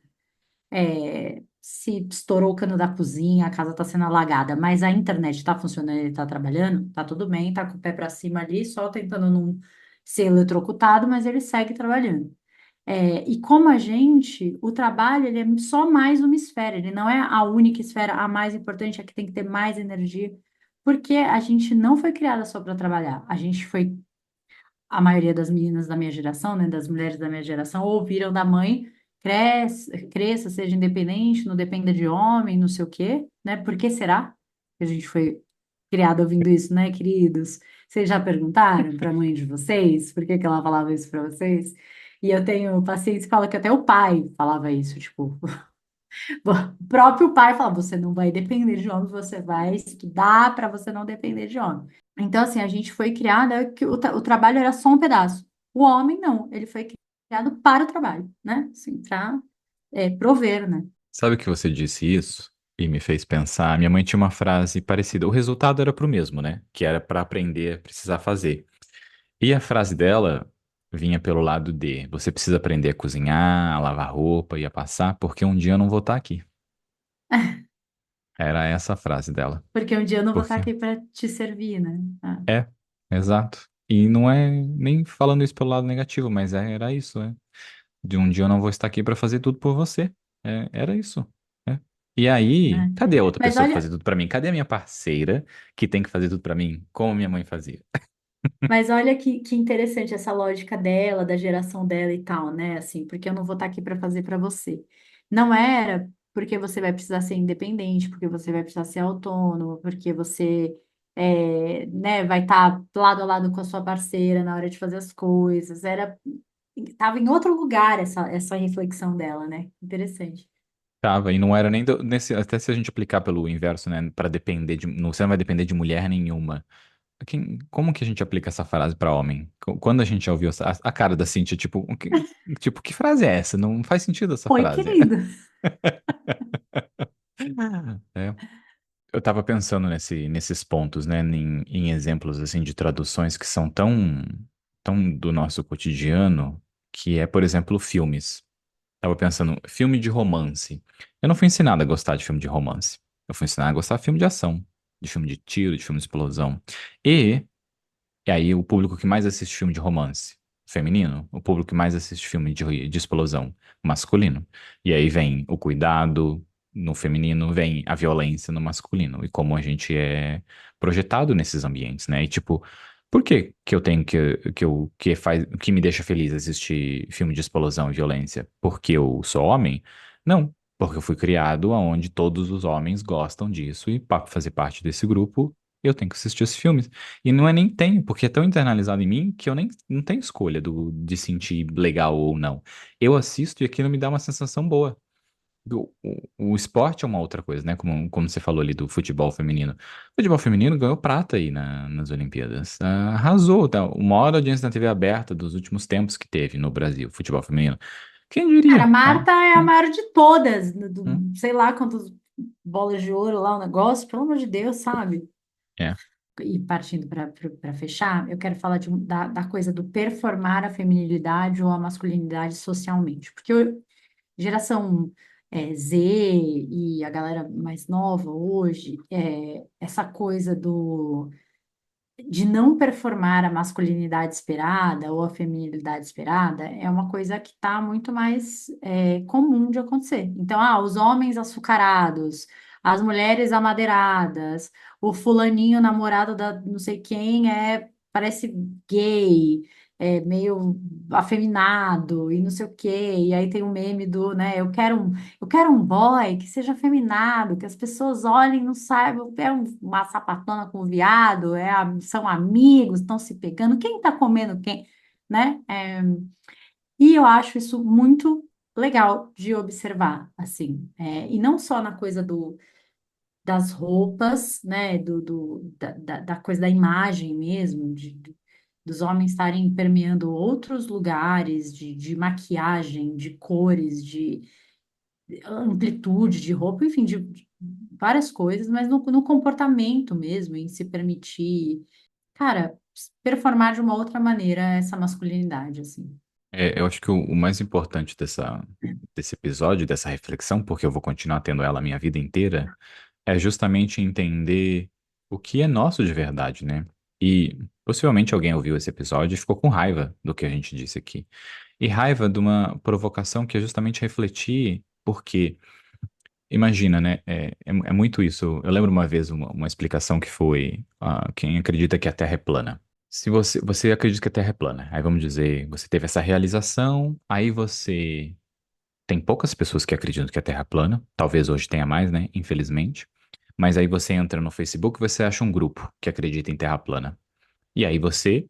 Se estourou o cano da cozinha, a casa está sendo alagada, mas a internet está funcionando, ele está trabalhando, tá tudo bem, tá com o pé para cima ali, só tentando não ser eletrocutado, mas ele segue trabalhando. E como a gente, o trabalho ele é só mais uma esfera, ele não é a única esfera, a mais importante, a que tem que ter mais energia, porque a gente não foi criada só para trabalhar, a gente foi a maioria das meninas da minha geração, né, das mulheres da minha geração, ouviram da mãe, cresça, seja independente, não dependa de homem, não sei o quê, né? Por que será que a gente foi criada ouvindo isso, né, queridos? Vocês já perguntaram para a mãe de vocês por que que ela falava isso para vocês? E eu tenho pacientes que falam que até o pai falava isso, tipo, o próprio pai fala, você não vai depender de homem, você vai estudar para você não depender de homem. Então, assim, a gente foi criada que o trabalho era só um pedaço. O homem, não, ele foi criado para o trabalho, né? Assim, para prover, né? Sabe que você disse isso e me fez pensar? Minha mãe tinha uma frase parecida. O resultado era pro mesmo, né? Que era para aprender, precisar fazer. E a frase dela vinha pelo lado de você precisa aprender a cozinhar, a lavar roupa e a passar, porque um dia eu não vou estar aqui. Era essa a frase dela. Porque um dia eu não vou estar Porque aqui para te servir, né? é, exato. E não é nem falando isso pelo lado negativo, mas era isso, né? De um dia eu não vou estar aqui para fazer tudo por você. Era isso. Né? E aí, Né? cadê a outra Mas pessoa que olha, fazia tudo pra mim? Cadê a minha parceira que tem que fazer tudo pra mim, como minha mãe fazia? Mas olha que interessante essa lógica dela, da geração dela e tal, né? Assim, porque eu não vou estar aqui para fazer para você. Não era porque você vai precisar ser independente, porque você vai precisar ser autônomo, porque você né, vai estar lado a lado com a sua parceira na hora de fazer as coisas. Estava em outro lugar essa reflexão dela, né? Interessante. Tava, e não era nem até se a gente aplicar pelo inverso, né, pra depender você não vai depender de mulher nenhuma. Como que a gente aplica essa frase pra homem? Quando a gente já ouviu a cara da Cintia, tipo, tipo, que frase é essa? Não faz sentido essa Oi, frase. querido. É. Eu tava pensando nesses pontos, né, em exemplos assim de traduções que são tão do nosso cotidiano, que é, por exemplo, filmes. Tava pensando, filme de romance. Eu não fui ensinado a gostar de filme de romance. Eu fui ensinado a gostar de filme de ação, de filme de tiro, de filme de explosão. E, e aí o público que mais assiste filme de romance? feminino. O público que mais assiste filme de explosão, masculino. E aí vem o cuidado no feminino, vem a violência no masculino. E como a gente é projetado nesses ambientes, né? E tipo, por que que eu tenho que me deixa feliz assistir filme de explosão e violência? Porque eu sou homem? Não. Porque eu fui criado onde todos os homens gostam disso e para fazer parte desse grupo, eu tenho que assistir esses filmes. E não é nem tenho, porque é tão internalizado em mim que eu nem não tenho escolha de sentir legal ou não. Eu assisto e aquilo me dá uma sensação boa. O esporte é uma outra coisa, né? Como você falou ali do futebol feminino. O futebol feminino ganhou prata aí nas Olimpíadas. Arrasou, tá? O maior audiência na TV aberta dos últimos tempos que teve no Brasil, futebol feminino. Quem Cara, a diria, né? Marta é a Hum, maior de todas, hum, sei lá quantas bolas de ouro lá, o negócio, pelo amor de Deus, sabe? é. E partindo para fechar, eu quero falar da coisa do performar a feminilidade ou a masculinidade socialmente. Porque geração Z e a galera mais nova hoje, essa coisa de não performar a masculinidade esperada ou a feminilidade esperada é uma coisa que está muito mais comum de acontecer. Então, os homens açucarados, as mulheres amadeiradas, o fulaninho namorado da não sei quem parece gay, meio afeminado e não sei o quê. E aí tem o meme do, né, eu quero um boy que seja afeminado, que as pessoas olhem e não saibam, uma sapatona com viado, são amigos, estão se pegando, quem está comendo quem, né? E eu acho isso muito legal de observar, assim, e não só na coisa das roupas, né, da coisa da imagem mesmo, dos homens estarem permeando outros lugares de maquiagem, de cores, de amplitude de roupa, enfim, de várias coisas, mas no comportamento mesmo, em se permitir, cara, performar de uma outra maneira essa masculinidade, assim. Eu acho que o mais importante desse episódio, dessa reflexão, porque eu vou continuar tendo ela a minha vida inteira, é justamente entender o que é nosso de verdade, né? E possivelmente alguém ouviu esse episódio e ficou com raiva do que a gente disse aqui. E raiva de uma provocação que é justamente refletir, porque, imagina, né? É muito isso. Eu lembro uma vez uma explicação que foi: quem acredita que a Terra é plana. Se você acredita que a Terra é plana, aí vamos dizer, você teve essa realização, aí você. Tem poucas pessoas que acreditam que a Terra é plana, talvez hoje tenha mais, né? Infelizmente. Mas aí você entra no Facebook e você acha um grupo que acredita em Terra plana. E aí você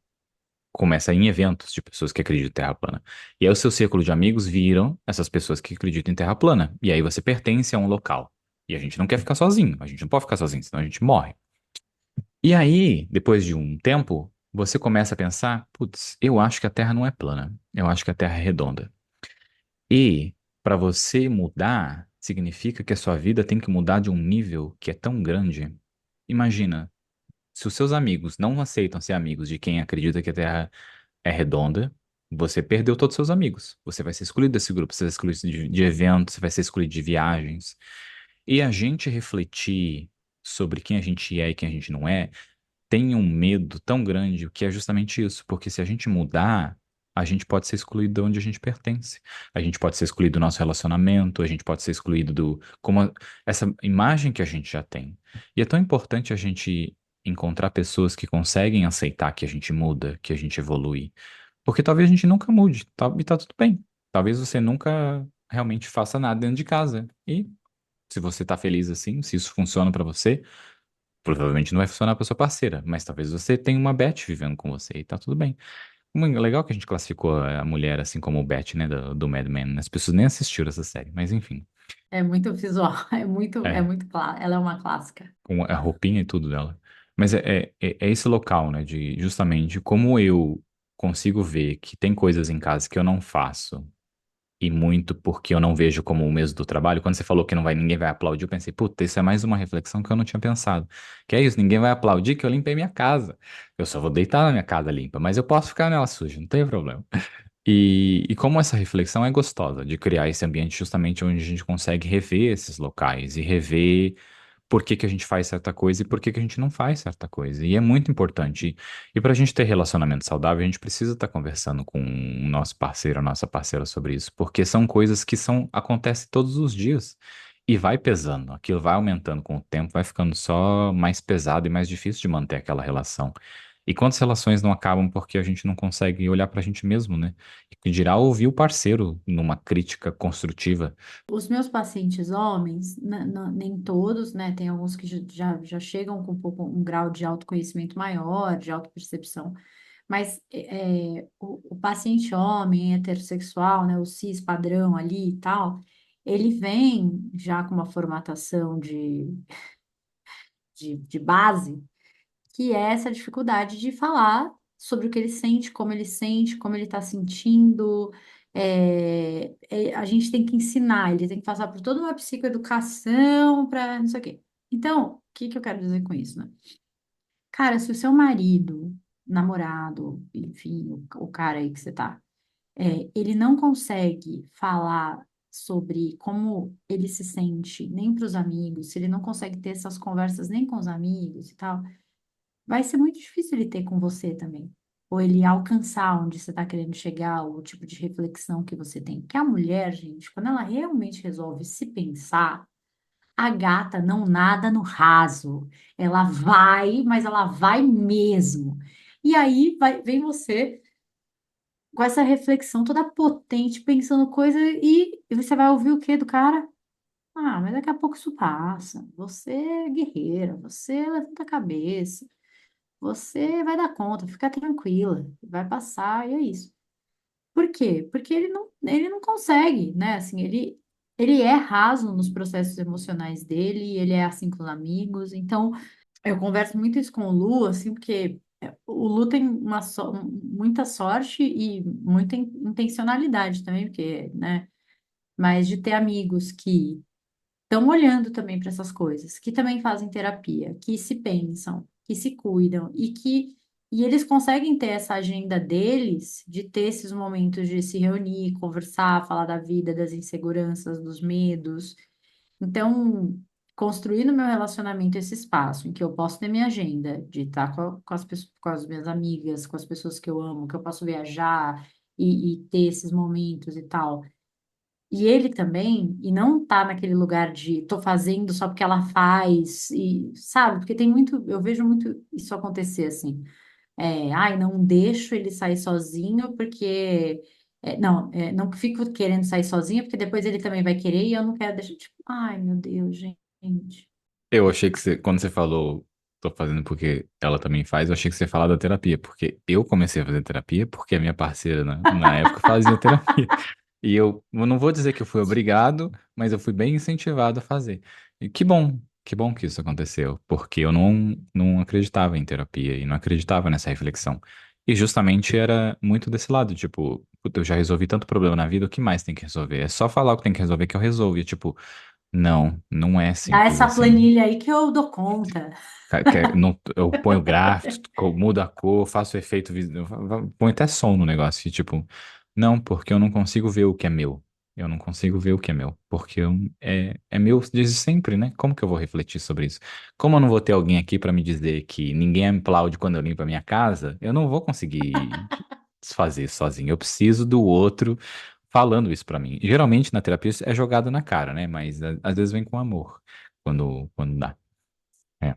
começa em eventos de pessoas que acreditam em Terra plana. E aí o seu círculo de amigos viram essas pessoas que acreditam em Terra plana. E aí você pertence a um local. E a gente não quer ficar sozinho, a gente não pode ficar sozinho, senão a gente morre. E aí, depois de um tempo, você começa a pensar, putz, eu acho que a Terra não é plana, eu acho que a Terra é redonda. E para você mudar, significa que a sua vida tem que mudar de um nível que é tão grande. Imagina, se os seus amigos não aceitam ser amigos de quem acredita que a Terra é redonda, você perdeu todos os seus amigos. Você vai ser excluído desse grupo, você vai ser excluído de eventos, você vai ser excluído de viagens. E a gente refletir sobre quem a gente é e quem a gente não é, tem um medo tão grande, o que é justamente isso, porque se a gente mudar, a gente pode ser excluído de onde a gente pertence. A gente pode ser excluído do nosso relacionamento, a gente pode ser excluído essa imagem que a gente já tem. E é tão importante a gente encontrar pessoas que conseguem aceitar que a gente muda, que a gente evolui. Porque talvez a gente nunca mude, e tá tudo bem. Talvez você nunca realmente faça nada dentro de casa. E se você tá feliz assim, se isso funciona pra você, provavelmente não vai funcionar para sua parceira, mas talvez você tenha uma Beth vivendo com você e tá tudo bem. Legal que a gente classificou a mulher assim como o Beth, né, do Mad Men. As pessoas nem assistiram essa série, mas enfim. É muito visual, É, ela é uma clássica. com a roupinha e tudo dela. Mas é esse local, né, de justamente como eu consigo ver que tem coisas em casa que eu não faço e muito porque eu não vejo como o mesmo do trabalho. Quando você falou que ninguém vai aplaudir, eu pensei, puta, isso é mais uma reflexão que eu não tinha pensado. Que é isso, ninguém vai aplaudir que eu limpei minha casa. Eu só vou deitar na minha casa limpa, mas eu posso ficar nela suja, não tem problema. E como essa reflexão é gostosa de criar esse ambiente justamente onde a gente consegue rever esses locais e rever por que que a gente faz certa coisa e por que que a gente não faz certa coisa. E é muito importante. E para a gente ter relacionamento saudável, a gente precisa estar conversando com o nosso parceiro, a nossa parceira sobre isso, porque são coisas que acontecem todos os dias. E vai pesando, aquilo vai aumentando com o tempo, vai ficando só mais pesado e mais difícil de manter aquela relação. E quantas relações não acabam porque a gente não consegue olhar pra gente mesmo, né? E que dirá ouvir o parceiro numa crítica construtiva. Os meus pacientes homens, nem todos, né? Tem alguns que já chegam com um grau de autoconhecimento maior, de autopercepção, mas o paciente homem, heterossexual, né? O cis padrão ali e tal, ele vem já com uma formatação de base, que é essa dificuldade de falar sobre o que ele sente, como ele está sentindo. A gente tem que ensinar, ele tem que passar por toda uma psicoeducação para não sei o quê. Então, o que que eu quero dizer com isso, né? Cara, se o seu marido, namorado, enfim, o cara aí que você tá, ele não consegue falar sobre como ele se sente nem para os amigos, se ele não consegue ter essas conversas nem com os amigos e tal, vai ser muito difícil ele ter com você também. Ou ele alcançar onde você está querendo chegar, o tipo de reflexão que você tem. Porque a mulher, gente, quando ela realmente resolve se pensar, a gata não nada no raso. Ela vai, mas ela vai mesmo. E aí vem você com essa reflexão toda potente, pensando coisa, e você vai ouvir o quê do cara? Ah, mas daqui a pouco isso passa. Você é guerreira, você levanta a cabeça. Você vai dar conta, fica tranquila, vai passar e é isso. Por quê? Porque ele não consegue, né? Assim, ele é raso nos processos emocionais dele, ele é assim com os amigos. Então, eu converso muito isso com o Lu, assim, porque o Lu tem muita sorte e muita intencionalidade também, porque, né? Mas de ter amigos que estão olhando também para essas coisas, que também fazem terapia, que se pensam, que se cuidam e eles conseguem ter essa agenda deles de ter esses momentos de se reunir, conversar, falar da vida, das inseguranças, dos medos. Então, construir no meu relacionamento esse espaço em que eu posso ter minha agenda de estar com as pessoas, com as minhas amigas, com as pessoas que eu amo, que eu posso viajar e ter esses momentos e tal. E ele também, e não tá naquele lugar de tô fazendo só porque ela faz, e sabe? Porque tem muito, eu vejo muito isso acontecer assim. Ai, não deixo ele sair sozinho porque. Não fico querendo sair sozinha, porque depois ele também vai querer e eu não quero deixar. Tipo, ai, meu Deus, gente. Eu achei que quando você falou, tô fazendo porque ela também faz, eu achei que você ia falar da terapia, porque eu comecei a fazer terapia porque a minha parceira na época fazia terapia. E eu não vou dizer que eu fui obrigado, mas eu fui bem incentivado a fazer. E que bom que isso aconteceu, porque eu não acreditava em terapia e não acreditava nessa reflexão. E justamente era muito desse lado, tipo, "Puta, eu já resolvi tanto problema na vida, o que mais tem que resolver? É só falar o que tem que resolver que eu resolvo. E tipo, não é Dá simples essa assim. planilha aí que eu dou conta. Não, eu ponho gráficos, mudo a cor, faço efeito, ponho até som no negócio, e tipo, não, porque eu não consigo ver o que é meu. Eu não consigo ver o que é meu, porque é meu desde sempre, né? Como que eu vou refletir sobre isso? Como eu não vou ter alguém aqui pra me dizer que ninguém me aplaude quando eu limpo a minha casa, eu não vou conseguir desfazer isso sozinho. Eu preciso do outro falando isso pra mim. Geralmente na terapia isso é jogado na cara, né? Mas às vezes vem com amor, quando dá. É.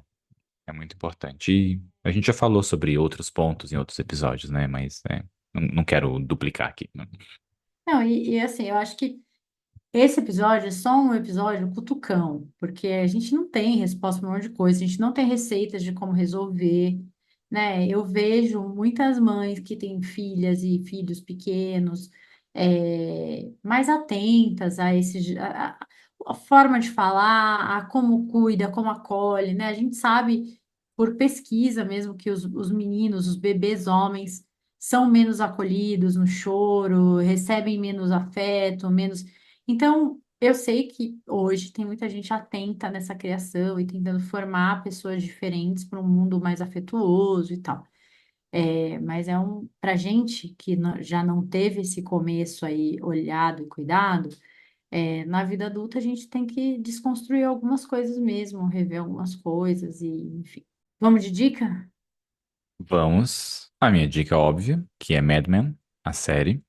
É muito importante. E a gente já falou sobre outros pontos em outros episódios, né? Mas não quero duplicar aqui, né? Não, assim, eu acho que esse episódio é só um episódio cutucão, porque a gente não tem resposta para um monte de coisa, a gente não tem receitas de como resolver, né? Eu vejo muitas mães que têm filhas e filhos pequenos, mais atentas a a forma de falar, a como cuida, como acolhe, né? A gente sabe por pesquisa mesmo que os meninos, os bebês homens, são menos acolhidos no choro, recebem menos afeto, menos. Então, eu sei que hoje tem muita gente atenta nessa criação e tentando formar pessoas diferentes para um mundo mais afetuoso e tal. Mas para gente que já não teve esse começo aí olhado e cuidado, Na vida adulta a gente tem que desconstruir algumas coisas mesmo, rever algumas coisas e, enfim. Vamos de dica? Vamos. A minha dica óbvia, que é Mad Men, a série.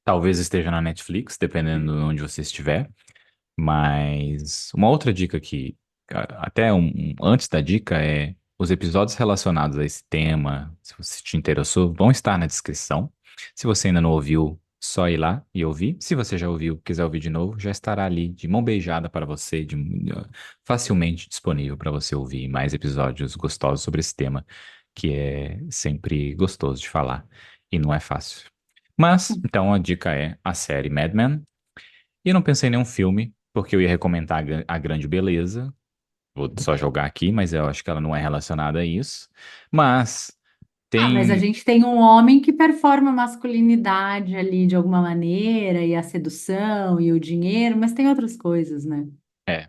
Talvez esteja na Netflix, dependendo de onde você estiver. Mas uma outra dica que, até antes da dica, é os episódios relacionados a esse tema, se você te interessou, vão estar na descrição. Se você ainda não ouviu, só ir lá e ouvir. Se você já ouviu, quiser ouvir de novo, já estará ali de mão beijada para você, facilmente disponível para você ouvir mais episódios gostosos sobre esse tema, que é sempre gostoso de falar e não é fácil. Mas, então, a dica é a série Mad Men. E eu não pensei em nenhum filme, porque eu ia recomendar a Grande Beleza. Vou só jogar aqui, mas eu acho que ela não é relacionada a isso. Mas Ah, mas a tem. gente tem um homem que performa a masculinidade ali de alguma maneira, e a sedução e o dinheiro, mas tem outras coisas, né? É.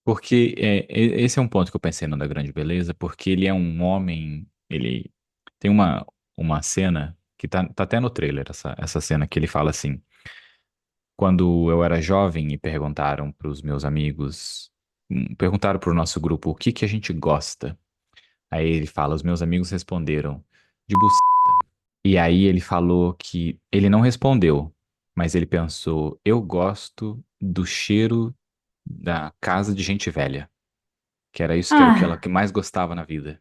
Porque esse é um ponto que eu pensei no da Grande Beleza, porque ele é um homem. Ele tem uma cena que tá até no trailer, essa cena que ele fala assim. Quando eu era jovem e perguntaram para os meus amigos, perguntaram para o nosso grupo o que que a gente gosta. Aí ele fala, os meus amigos responderam de E aí ele falou que ele não respondeu, mas ele pensou, eu gosto do cheiro da casa de gente velha, que era isso que era o que ela Ah, que mais gostava na vida.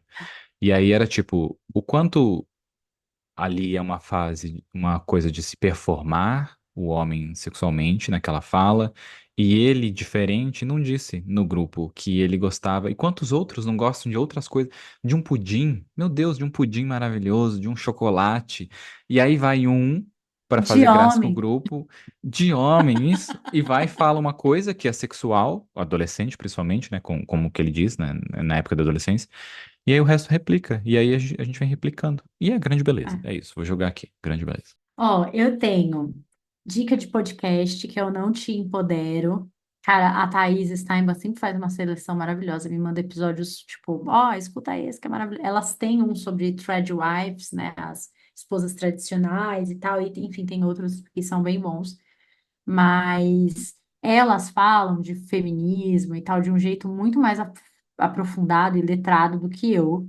E aí era tipo, o quanto ali é uma fase, uma coisa de se performar o homem sexualmente naquela fala, e ele, diferente, não disse no grupo que ele gostava. E quantos outros não gostam de outras coisas? De um pudim, meu Deus, de um pudim maravilhoso, de um chocolate. E aí vai um para de fazer graça com o homem. grupo, de homem, isso, e vai e fala uma coisa que é sexual, adolescente principalmente, né, como que ele diz, né, na época da adolescência. E aí o resto replica. E aí a gente vem replicando. E é grande beleza. Ah, É isso. Vou jogar aqui. Grande beleza. ó, eu tenho dica de podcast que eu não te empodero. Cara, a Thaís Steinbach sempre faz uma seleção maravilhosa, me manda episódios tipo, ó, escuta esse que é maravilhoso. Elas têm um sobre wives, né, as esposas tradicionais e tal, e enfim, tem outros que são bem bons. Mas elas falam de feminismo e tal de um jeito muito mais aprofundado e letrado do que eu.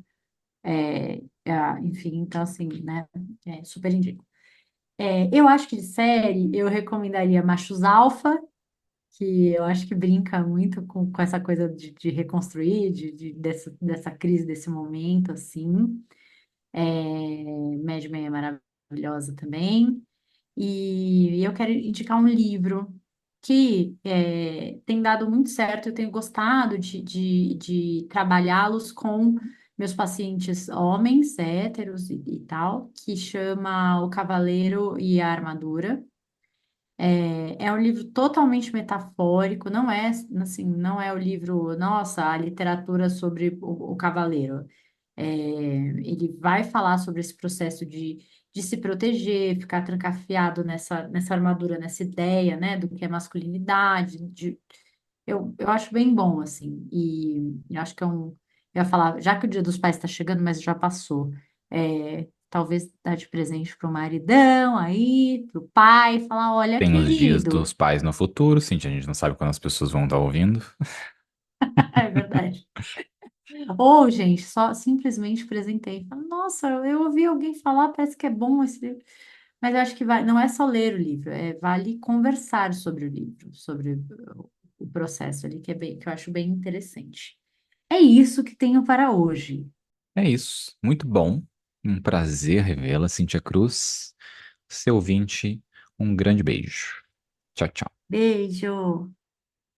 Enfim, então assim, né, super indico. Eu acho que de série eu recomendaria Machos Alfa, que eu acho que brinca muito com essa coisa de reconstruir, dessa crise, desse momento, assim. Mad Men é maravilhosa também. E eu quero indicar um livro que tem dado muito certo. Eu tenho gostado de trabalhá-los com meus pacientes homens, héteros e tal, que chama O Cavaleiro e a Armadura. É um livro totalmente metafórico, não é assim, não é o livro, nossa, a literatura sobre o cavaleiro. Ele vai falar sobre esse processo de se proteger, ficar trancafiado nessa armadura, nessa ideia, né, do que é masculinidade. Eu acho bem bom, assim, e eu acho que eu ia falar, já que o Dia dos Pais está chegando, mas já passou, talvez dar de presente para o maridão aí, para o pai, falar, olha, Tem os dias querido, dos pais no futuro, sim, a gente não sabe quando as pessoas vão estar ouvindo. é verdade. Ou, gente, só simplesmente presentei. Fala, nossa, eu ouvi alguém falar, parece que é bom esse livro. Mas eu acho que não é só ler o livro, vale conversar sobre o livro, sobre o processo ali, que eu acho bem interessante. É isso que tenho para hoje. É isso. Muito bom. Um prazer revê-la, Cíntia Cruz. Seu ouvinte, um grande beijo. Tchau, tchau. Beijo!